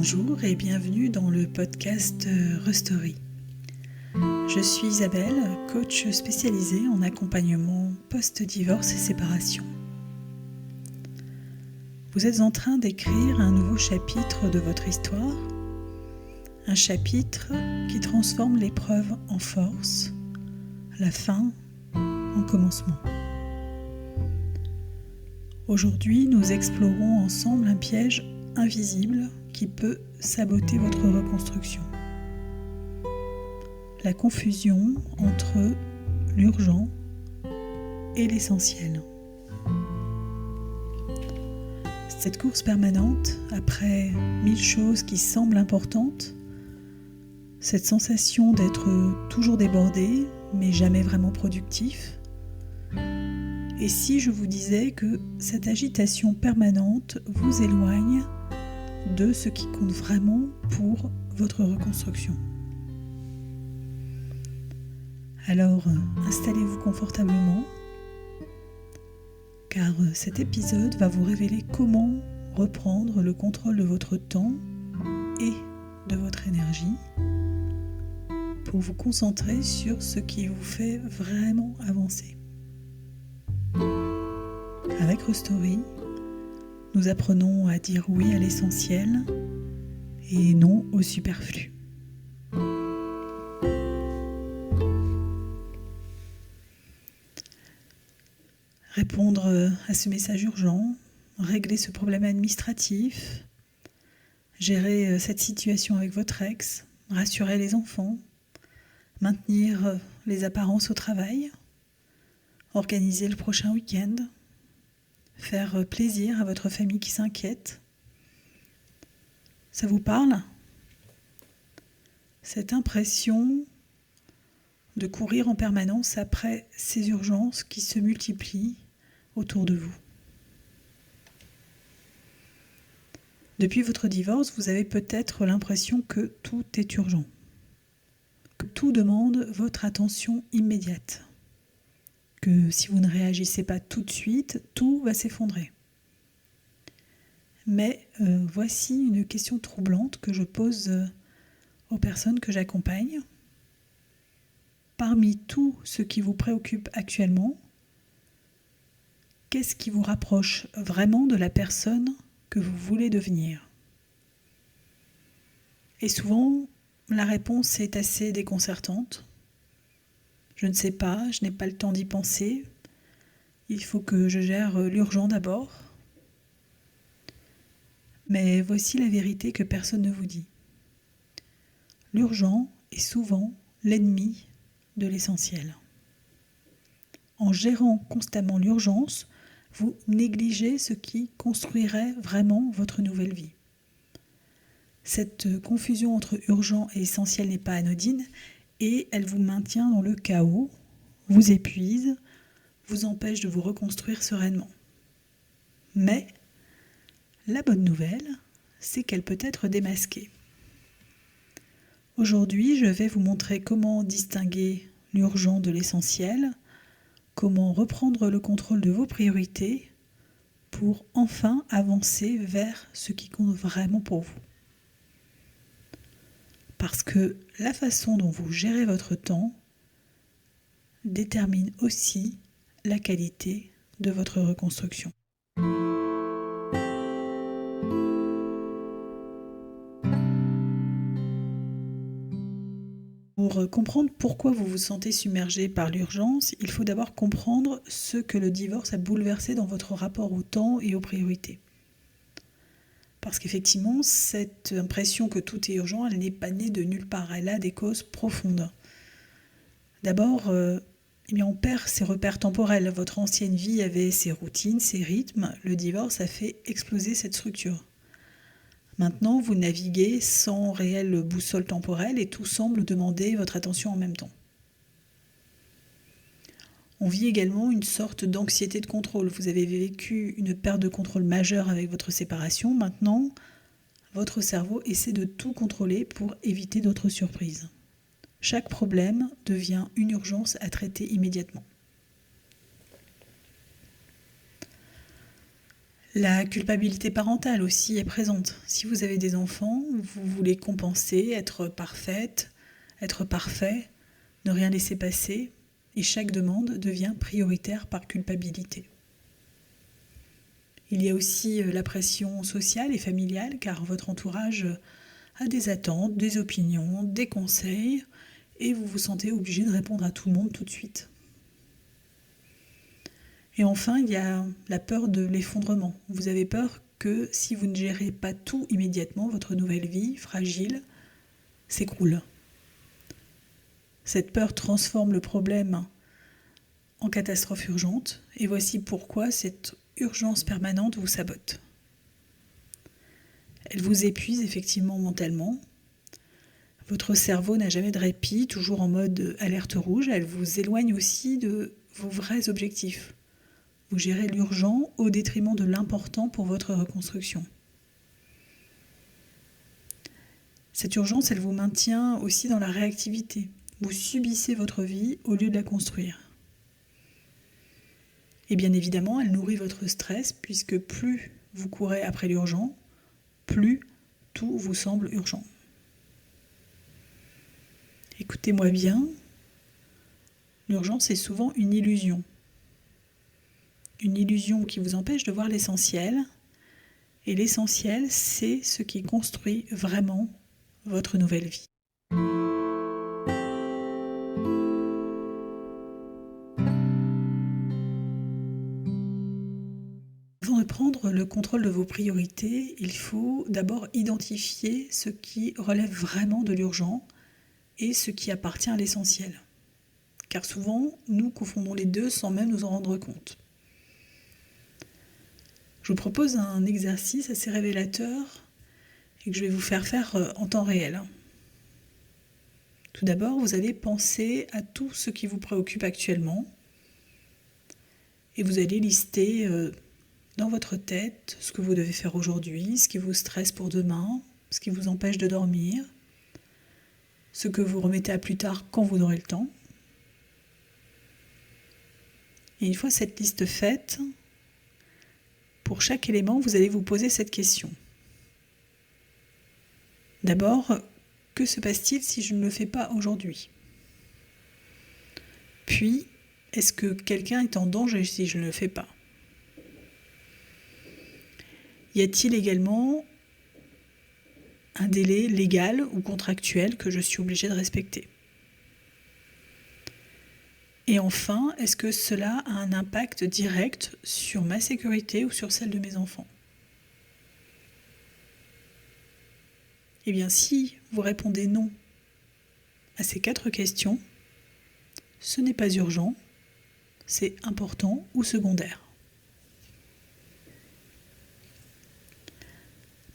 Bonjour et bienvenue dans le podcast Restory. Je suis Isabelle, coach spécialisée en accompagnement post-divorce et séparation. Vous êtes en train d'écrire un nouveau chapitre de votre histoire, un chapitre qui transforme l'épreuve en force, la fin en commencement. Aujourd'hui, nous explorons ensemble un piège invisible qui peut saboter votre reconstruction. La confusion entre l'urgent et l'essentiel. Cette course permanente, après 1000 choses qui semblent importantes, cette sensation d'être toujours débordé, mais jamais vraiment productif. Et si je vous disais que cette agitation permanente vous éloigne de ce qui compte vraiment pour votre reconstruction. Alors, installez-vous confortablement, car cet épisode va vous révéler comment reprendre le contrôle de votre temps et de votre énergie pour vous concentrer sur ce qui vous fait vraiment avancer. Avec Restory, nous apprenons à dire oui à l'essentiel et non au superflu. Répondre à ce message urgent, régler ce problème administratif, gérer cette situation avec votre ex, rassurer les enfants, maintenir les apparences au travail, organiser le prochain week-end, faire plaisir à votre famille qui s'inquiète. Ça vous parle ? Cette impression de courir en permanence après ces urgences qui se multiplient autour de vous. Depuis votre divorce, vous avez peut-être l'impression que tout est urgent, que tout demande votre attention immédiate, que si vous ne réagissez pas tout de suite, tout va s'effondrer. Mais voici une question troublante que je pose aux personnes que j'accompagne. Parmi tout ce qui vous préoccupe actuellement, qu'est-ce qui vous rapproche vraiment de la personne que vous voulez devenir ? Et souvent, la réponse est assez déconcertante. Je ne sais pas, je n'ai pas le temps d'y penser. Il faut que je gère l'urgent d'abord. Mais voici la vérité que personne ne vous dit. L'urgent est souvent l'ennemi de l'essentiel. En gérant constamment l'urgence, vous négligez ce qui construirait vraiment votre nouvelle vie. Cette confusion entre urgent et essentiel n'est pas anodine et elle vous maintient dans le chaos, vous épuise, vous empêche de vous reconstruire sereinement. Mais la bonne nouvelle, c'est qu'elle peut être démasquée. Aujourd'hui, je vais vous montrer comment distinguer l'urgent de l'essentiel, comment reprendre le contrôle de vos priorités pour enfin avancer vers ce qui compte vraiment pour vous. Parce que la façon dont vous gérez votre temps détermine aussi la qualité de votre reconstruction. Pour comprendre pourquoi vous vous sentez submergé par l'urgence, il faut d'abord comprendre ce que le divorce a bouleversé dans votre rapport au temps et aux priorités. Parce qu'effectivement, cette impression que tout est urgent, elle n'est pas née de nulle part, elle a des causes profondes. D'abord, on perd ses repères temporels. Votre ancienne vie avait ses routines, ses rythmes. Le divorce a fait exploser cette structure. Maintenant, vous naviguez sans réelle boussole temporelle et tout semble demander votre attention en même temps. On vit également une sorte d'anxiété de contrôle. Vous avez vécu une perte de contrôle majeure avec votre séparation. Maintenant, votre cerveau essaie de tout contrôler pour éviter d'autres surprises. Chaque problème devient une urgence à traiter immédiatement. La culpabilité parentale aussi est présente. Si vous avez des enfants, vous voulez compenser, être parfaite, être parfait, ne rien laisser passer, et chaque demande devient prioritaire par culpabilité. Il y a aussi la pression sociale et familiale, car votre entourage a des attentes, des opinions, des conseils, et vous vous sentez obligé de répondre à tout le monde tout de suite. Et enfin, il y a la peur de l'effondrement. Vous avez peur que si vous ne gérez pas tout immédiatement, votre nouvelle vie, fragile, s'écroule. Cette peur transforme le problème en catastrophe urgente, et voici pourquoi cette urgence permanente vous sabote. Elle vous épuise effectivement mentalement. Votre cerveau n'a jamais de répit, toujours en mode alerte rouge. Elle vous éloigne aussi de vos vrais objectifs. Vous gérez l'urgent au détriment de l'important pour votre reconstruction. Cette urgence, elle vous maintient aussi dans la réactivité. Vous subissez votre vie au lieu de la construire. Et bien évidemment, elle nourrit votre stress, puisque plus vous courez après l'urgent, plus tout vous semble urgent. Écoutez-moi bien, l'urgence est souvent une illusion. Une illusion qui vous empêche de voir l'essentiel. Et l'essentiel, c'est ce qui construit vraiment votre nouvelle vie. Avant de prendre le contrôle de vos priorités, il faut d'abord identifier ce qui relève vraiment de l'urgent et ce qui appartient à l'essentiel. Car souvent, nous confondons les deux sans même nous en rendre compte. Je vous propose un exercice assez révélateur et que je vais vous faire en temps réel. Tout d'abord, vous allez penser à tout ce qui vous préoccupe actuellement et vous allez lister dans votre tête ce que vous devez faire aujourd'hui, ce qui vous stresse pour demain, ce qui vous empêche de dormir, ce que vous remettez à plus tard quand vous aurez le temps. Et une fois cette liste faite, pour chaque élément, vous allez vous poser cette question. D'abord, que se passe-t-il si je ne le fais pas aujourd'hui ? Puis, est-ce que quelqu'un est en danger si je ne le fais pas ? Y a-t-il également un délai légal ou contractuel que je suis obligé de respecter ? Et enfin, est-ce que cela a un impact direct sur ma sécurité ou sur celle de mes enfants ? Eh bien, si vous répondez non à ces 4 questions, ce n'est pas urgent, c'est important ou secondaire.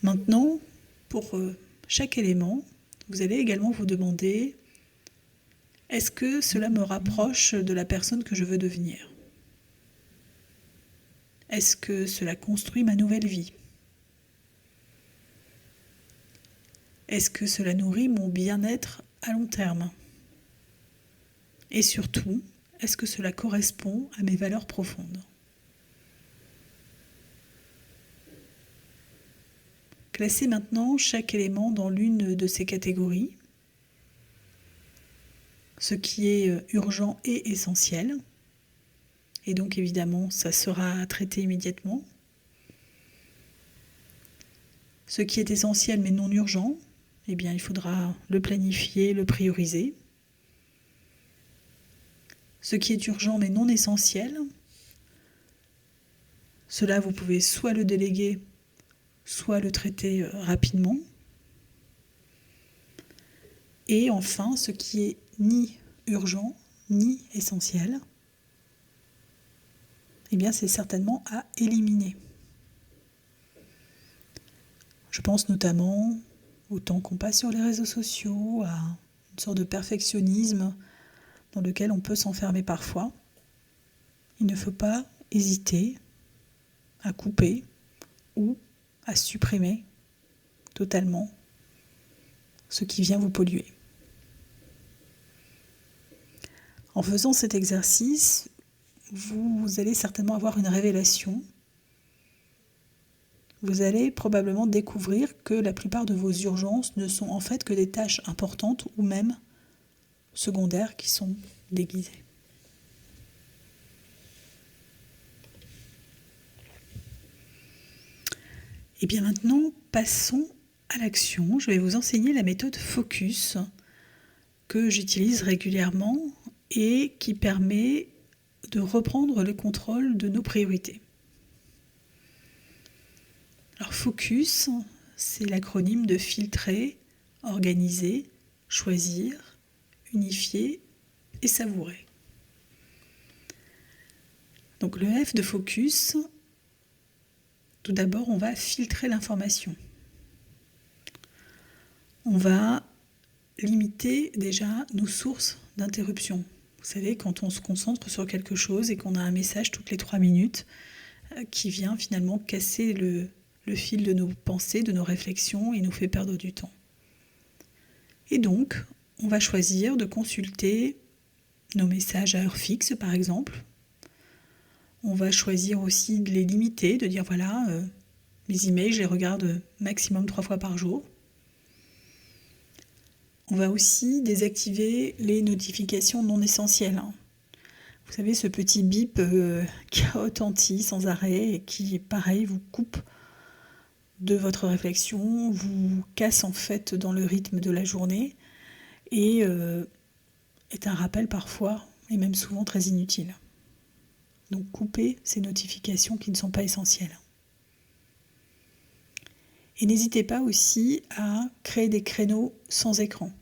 Maintenant, pour chaque élément, vous allez également vous demander: est-ce que cela me rapproche de la personne que je veux devenir ? Est-ce que cela construit ma nouvelle vie ? Est-ce que cela nourrit mon bien-être à long terme ? Et surtout, est-ce que cela correspond à mes valeurs profondes ? Classez maintenant chaque élément dans l'une de ces catégories. Ce qui est urgent et essentiel. Et donc évidemment, ça sera traité immédiatement. Ce qui est essentiel mais non urgent, eh bien il faudra le planifier, le prioriser. Ce qui est urgent mais non essentiel, cela vous pouvez soit le déléguer, soit le traiter rapidement. Et enfin, ce qui est ni urgent ni essentiel, eh bien c'est certainement à éliminer. Je pense notamment au temps qu'on passe sur les réseaux sociaux, à une sorte de perfectionnisme dans lequel on peut s'enfermer parfois. Il ne faut pas hésiter à couper ou à supprimer totalement ce qui vient vous polluer. En faisant cet exercice, vous allez certainement avoir une révélation vous allez probablement découvrir que la plupart de vos urgences ne sont en fait que des tâches importantes ou même secondaires qui sont déguisées. Et bien maintenant, passons à l'action. Je vais vous enseigner la méthode Focus que j'utilise régulièrement et qui permet de reprendre le contrôle de nos priorités. Alors Focus, c'est l'acronyme de filtrer, organiser, choisir, unifier et savourer. Donc le F de Focus, tout d'abord on va filtrer l'information. On va limiter déjà nos sources d'interruption. Vous savez, quand on se concentre sur quelque chose et qu'on a un message toutes les 3 minutes qui vient finalement casser le fil de nos pensées, de nos réflexions et nous fait perdre du temps. Et donc, on va choisir de consulter nos messages à heure fixe, par exemple. On va choisir aussi de les limiter, de dire voilà, mes emails, je les regarde maximum 3 fois par jour. On va aussi désactiver les notifications non essentielles. Vous savez, ce petit bip qui retentit sans arrêt et qui, pareil, vous coupe de votre réflexion, vous casse en fait dans le rythme de la journée et est un rappel parfois, et même souvent très inutile. Donc coupez ces notifications qui ne sont pas essentielles. Et n'hésitez pas aussi à créer des créneaux sans écran.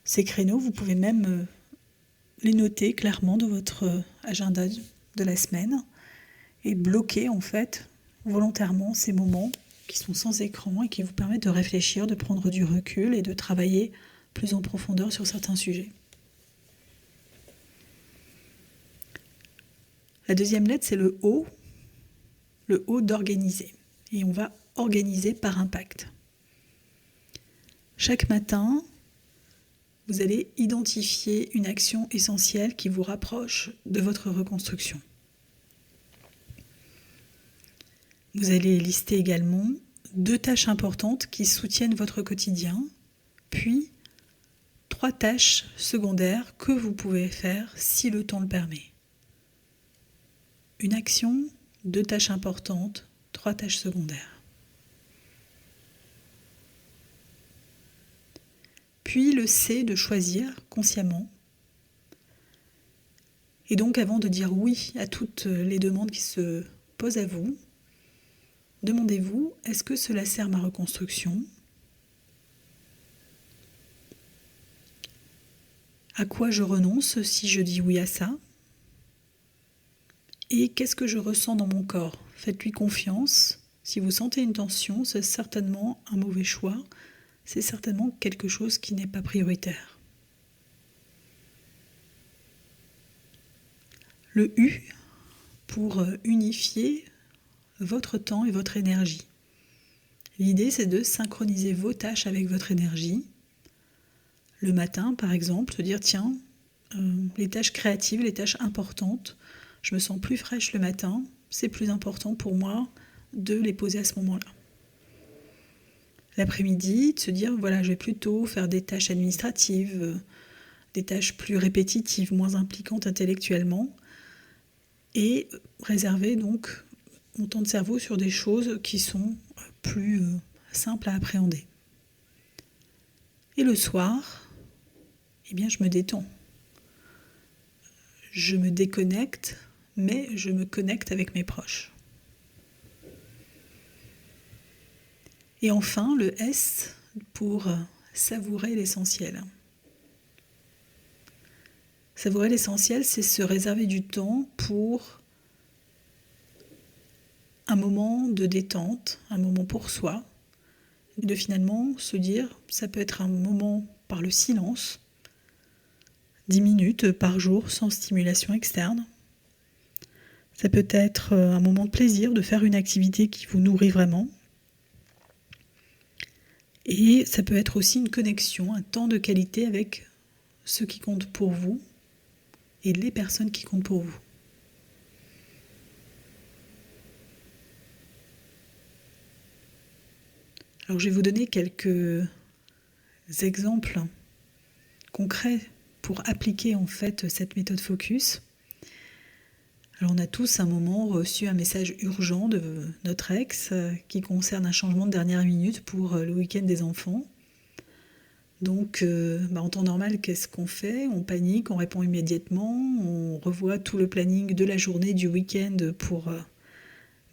Ces créneaux, vous pouvez même les noter clairement dans votre agenda de la semaine et bloquer en fait volontairement ces moments qui sont sans écran et qui vous permettent de réfléchir, de prendre du recul et de travailler plus en profondeur sur certains sujets. La deuxième lettre, c'est le O d'organiser. Et on va organiser par impact. Chaque matin, vous allez identifier une action essentielle qui vous rapproche de votre reconstruction. Vous allez lister également 2 tâches importantes qui soutiennent votre quotidien, puis 3 tâches secondaires que vous pouvez faire si le temps le permet. Une action, 2 tâches importantes, 3 tâches secondaires. Puis le C de choisir consciemment. Et donc avant de dire oui à toutes les demandes qui se posent à vous, demandez-vous, est-ce que cela sert ma reconstruction ? À quoi je renonce si je dis oui à ça ? Et qu'est-ce que je ressens dans mon corps ? Faites-lui confiance. Si vous sentez une tension, c'est certainement un mauvais choix. C'est certainement quelque chose qui n'est pas prioritaire. Le U pour unifier votre temps et votre énergie. L'idée, c'est de synchroniser vos tâches avec votre énergie. Le matin, par exemple, se dire, tiens, les tâches créatives, les tâches importantes, je me sens plus fraîche le matin, c'est plus important pour moi de les poser à ce moment-là. L'après-midi, de se dire, voilà, je vais plutôt faire des tâches administratives, des tâches plus répétitives, moins impliquantes intellectuellement, et réserver donc mon temps de cerveau sur des choses qui sont plus simples à appréhender. Et le soir, eh bien, je me détends. Je me déconnecte, mais je me connecte avec mes proches. Et enfin, le S pour savourer l'essentiel. Savourer l'essentiel, c'est se réserver du temps pour un moment de détente, un moment pour soi, de finalement se dire, ça peut être un moment par le silence, 10 minutes par jour sans stimulation externe. Ça peut être un moment de plaisir de faire une activité qui vous nourrit vraiment. Et ça peut être aussi une connexion, un temps de qualité avec ce qui compte pour vous et les personnes qui comptent pour vous. Alors je vais vous donner quelques exemples concrets pour appliquer en fait cette méthode focus. Alors on a tous à un moment reçu un message urgent de notre ex qui concerne un changement de dernière minute pour le week-end des enfants. Donc en temps normal, qu'est-ce qu'on fait? On panique, on répond immédiatement, on revoit tout le planning de la journée, du week-end pour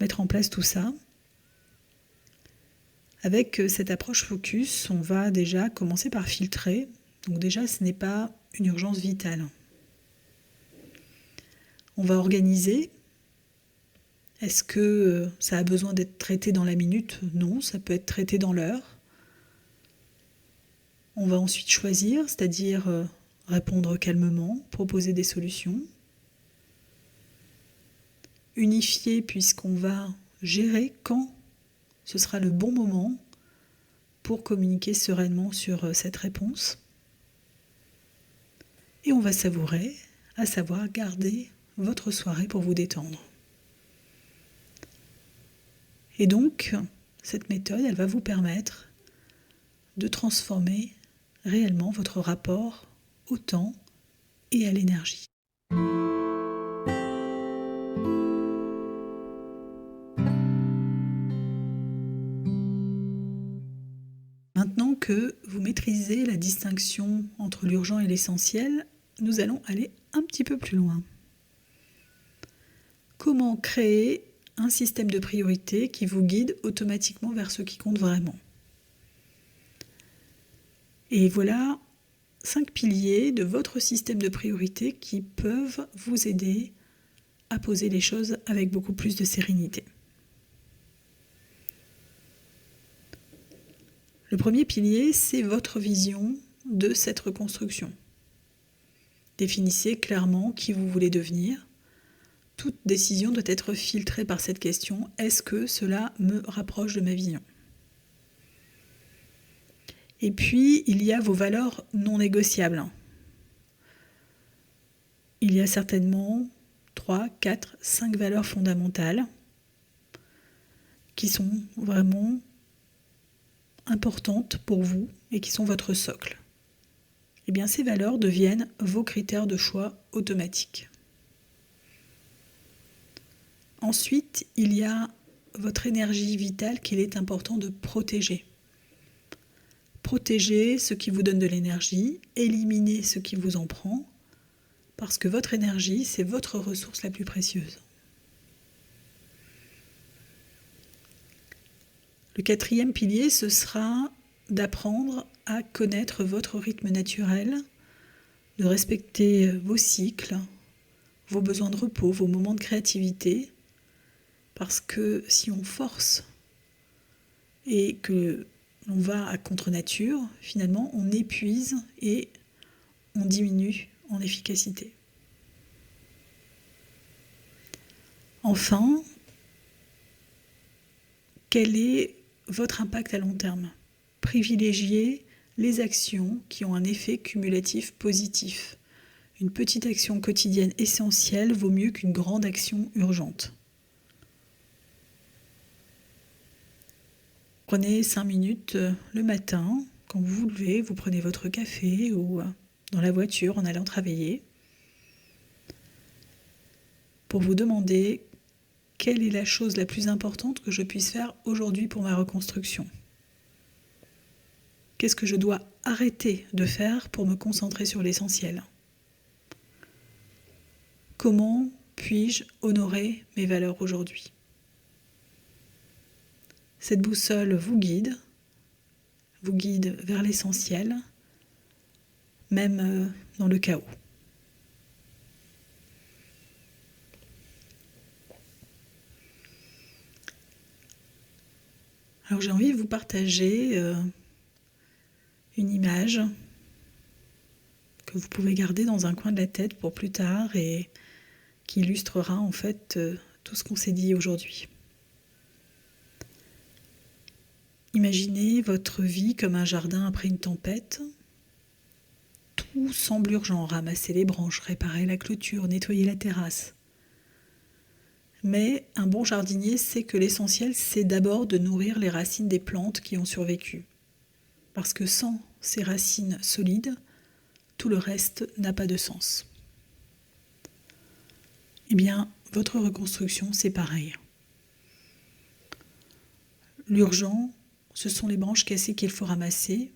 mettre en place tout ça. Avec cette approche focus, on va déjà commencer par filtrer. Donc déjà, ce n'est pas une urgence vitale. On va organiser. Est-ce que ça a besoin d'être traité dans la minute? Non, ça peut être traité dans l'heure. On va ensuite choisir, c'est-à-dire répondre calmement, proposer des solutions. Unifier, puisqu'on va gérer quand ce sera le bon moment pour communiquer sereinement sur cette réponse. Et on va savourer, à savoir garder votre soirée pour vous détendre. Et donc, cette méthode, elle va vous permettre de transformer réellement votre rapport au temps et à l'énergie. Maintenant que vous maîtrisez la distinction entre l'urgent et l'essentiel, nous allons aller un petit peu plus loin. Comment créer un système de priorité qui vous guide automatiquement vers ce qui compte vraiment? Et voilà 5 piliers de votre système de priorité qui peuvent vous aider à poser les choses avec beaucoup plus de sérénité. Le premier pilier, c'est votre vision de cette reconstruction. Définissez clairement qui vous voulez devenir. Toute décision doit être filtrée par cette question: est-ce que cela me rapproche de ma vision? Et puis, il y a vos valeurs non négociables. Il y a certainement 3, 4, 5 valeurs fondamentales qui sont vraiment importantes pour vous et qui sont votre socle. Eh bien, ces valeurs deviennent vos critères de choix automatiques. Ensuite, il y a votre énergie vitale qu'il est important de protéger. Protégez ce qui vous donne de l'énergie, éliminez ce qui vous en prend, parce que votre énergie, c'est votre ressource la plus précieuse. Le 4e pilier, ce sera d'apprendre à connaître votre rythme naturel, de respecter vos cycles, vos besoins de repos, vos moments de créativité, parce que si on force et que l'on va à contre-nature, finalement on épuise et on diminue en efficacité. Enfin, quel est votre impact à long terme? Privilégiez les actions qui ont un effet cumulatif positif. Une petite action quotidienne essentielle vaut mieux qu'une grande action urgente. Prenez 5 minutes le matin, quand vous vous levez, vous prenez votre café ou dans la voiture en allant travailler, pour vous demander quelle est la chose la plus importante que je puisse faire aujourd'hui pour ma reconstruction. Qu'est-ce que je dois arrêter de faire pour me concentrer sur l'essentiel? Comment puis-je honorer mes valeurs aujourd'hui? Cette boussole vous guide vers l'essentiel, même dans le chaos. Alors j'ai envie de vous partager une image que vous pouvez garder dans un coin de la tête pour plus tard et qui illustrera en fait tout ce qu'on s'est dit aujourd'hui. Imaginez votre vie comme un jardin après une tempête. Tout semble urgent: ramasser les branches, réparer la clôture, nettoyer la terrasse. Mais un bon jardinier sait que l'essentiel, c'est d'abord de nourrir les racines des plantes qui ont survécu. Parce que sans ces racines solides, tout le reste n'a pas de sens. Eh bien, votre reconstruction, c'est pareil. L'urgent, ce sont les branches cassées qu'il faut ramasser,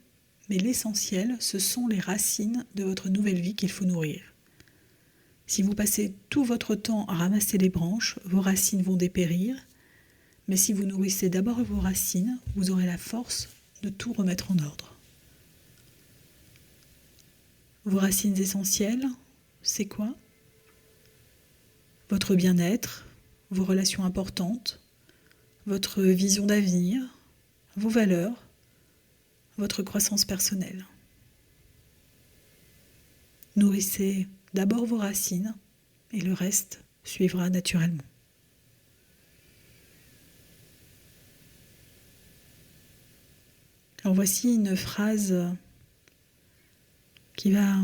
mais l'essentiel, ce sont les racines de votre nouvelle vie qu'il faut nourrir. Si vous passez tout votre temps à ramasser les branches, vos racines vont dépérir, mais si vous nourrissez d'abord vos racines, vous aurez la force de tout remettre en ordre. Vos racines essentielles, c'est quoi ? Votre bien-être, vos relations importantes, votre vision d'avenir, vos valeurs, votre croissance personnelle. Nourrissez d'abord vos racines et le reste suivra naturellement. Alors voici une phrase qui va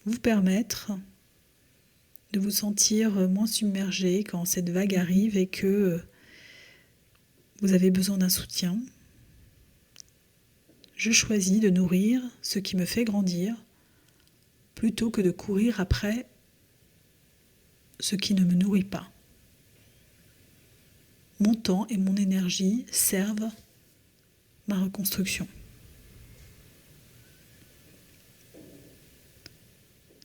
vous permettre de vous sentir moins submergé quand cette vague arrive et que vous avez besoin d'un soutien. Je choisis de nourrir ce qui me fait grandir plutôt que de courir après ce qui ne me nourrit pas. Mon temps et mon énergie servent ma reconstruction.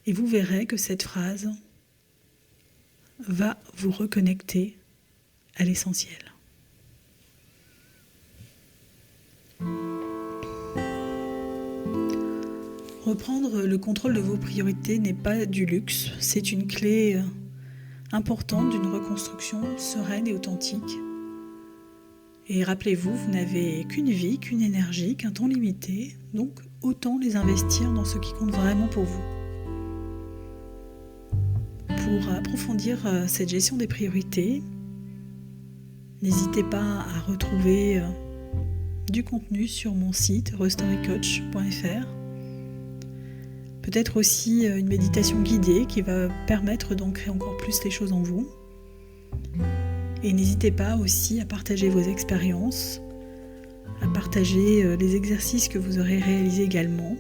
Et vous verrez que cette phrase va vous reconnecter à l'essentiel. Reprendre le contrôle de vos priorités n'est pas du luxe, c'est une clé importante d'une reconstruction sereine et authentique. Et rappelez-vous, vous n'avez qu'une vie, qu'une énergie, qu'un temps limité, donc autant les investir dans ce qui compte vraiment pour vous. Pour approfondir cette gestion des priorités, n'hésitez pas à retrouver du contenu sur mon site restorycoach.fr. Peut-être aussi une méditation guidée qui va permettre d'ancrer encore plus les choses en vous. Et n'hésitez pas aussi à partager vos expériences, à partager les exercices que vous aurez réalisés également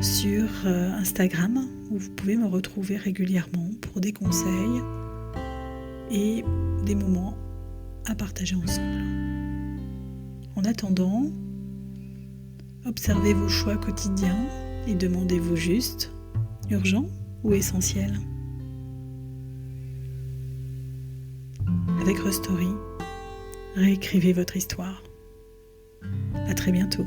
sur Instagram, où vous pouvez me retrouver régulièrement pour des conseils et des moments à partager ensemble. En attendant, observez vos choix quotidiens et demandez-vous juste, urgent ou essentiel ? Avec Restory, réécrivez votre histoire. À très bientôt.